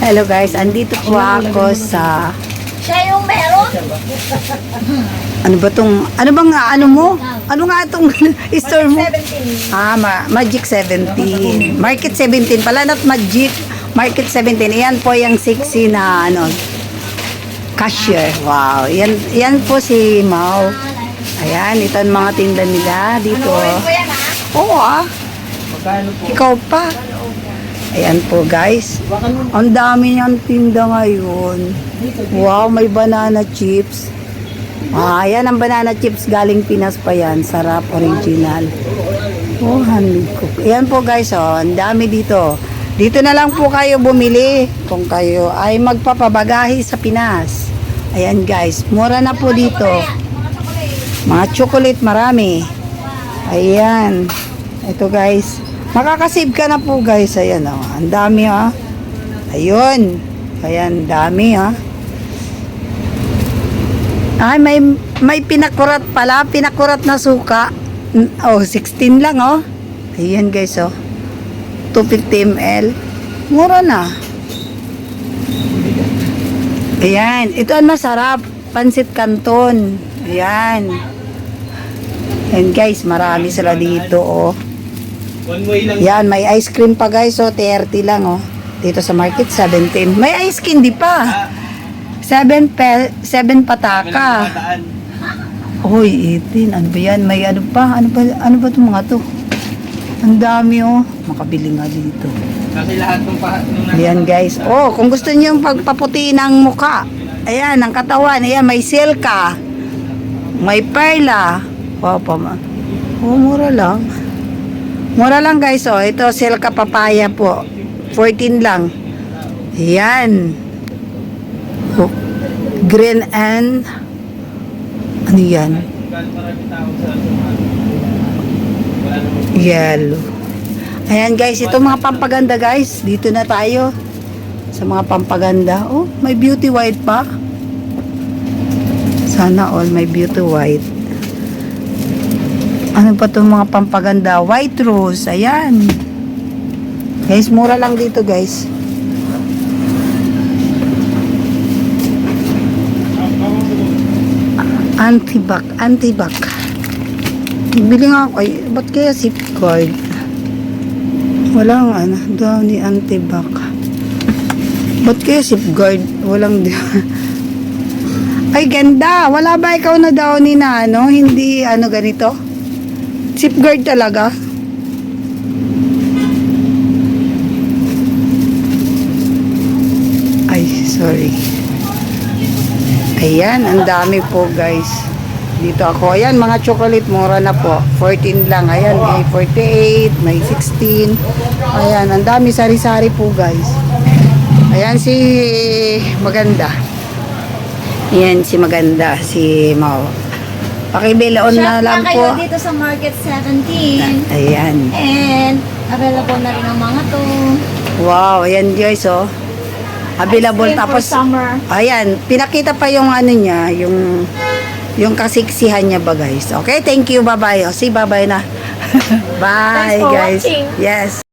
Hello guys, andito po ako sa Siya yung meron? ano ba tong ano bang ano mo? Ano nga itong store mo? 17. Magic 17. Market 17 pala, not Magic. Market 17. Ayan po yung sexy na ano cashier. Wow. Yan po si Mau. Ayan, ito ang mga tinda nila dito. Ano ko yan ha? Oo Ikaw pa. Ayan po guys. Ang dami niyang tinda ngayon. Wow, may banana chips. Ayan ang banana chips. Galing Pinas pa yan. Sarap, original. Oh, honey cook. Ayan po guys, oh. Ang dami dito. Dito na lang po kayo bumili kung kayo ay magpapabagahe sa Pinas. Ayan guys, mura na po dito. Mga chocolate marami. Ayan. Ito guys. Makakasave ka na po guys. Ayan oh. Ang dami ha. Ayun. Ayan, dami ha. Ay, may pinakurat pala. Pinakurat na suka. Oh, 16 lang oh. Ayan guys oh. 250 ml. Mura na. Ayan. Ito ang masarap. Pansit Canton. Ayan. Ayan guys, marami sila dito oh. Yan, may ice cream pa guys, oh, 30 lang, oh. Dito sa market, 17. May ice candy pa. 7 pataka. Hoy, 18. Ano ba yan? May ano pa? Ano ba itong mga to? Ang dami, oh. Makabili nga dito. Kasi lahat ng Ayan guys. Oh, kung gusto niyo yung pagpaputi ng muka. Ayan, ang katawan. Ayan, may silka. May perla. Wow, oh, mura lang. Mura lang guys, oh. Ito, silka papaya po. 14 lang. Ayan. Oh. Green and ano yan? Yellow. Ayan guys, ito mga pampaganda guys. Dito na tayo. Sa mga pampaganda. Oh, may beauty white pa. Sana all may beauty white. Ano pa itong mga pampaganda? White rose. Ayan. Guys, mura lang dito guys. Antibac. Bili nga ako. Ay, ba't kaya safeguard? Walang ano. Downy Antibac. Ba't kaya safeguard? Walang ay, ganda. Wala ba ikaw na Downy na ano? Hindi ano ganito? Safeguard talaga. Ay, sorry. Ayan, ang dami po guys. Dito ako. Ayan, mga chocolate, mura na po. 14 lang. Ayan, may 48, may 16. Ayan, ang dami sari-sari po guys. Ayan si Maganda. Ayan si Maganda, si Mau. Pakibilaon na lang po. Kayo dito sa Market 17. Ayan. And available na rin ang mga to. Wow, ayan guys oh. Available Ice cream tapos for summer. ayan, pinakita pa yung ano niya, yung kasiksihan niya ba guys. Okay, thank you, bye-bye. O, bye-bye na. Bye Thanks for guys. watching. Yes.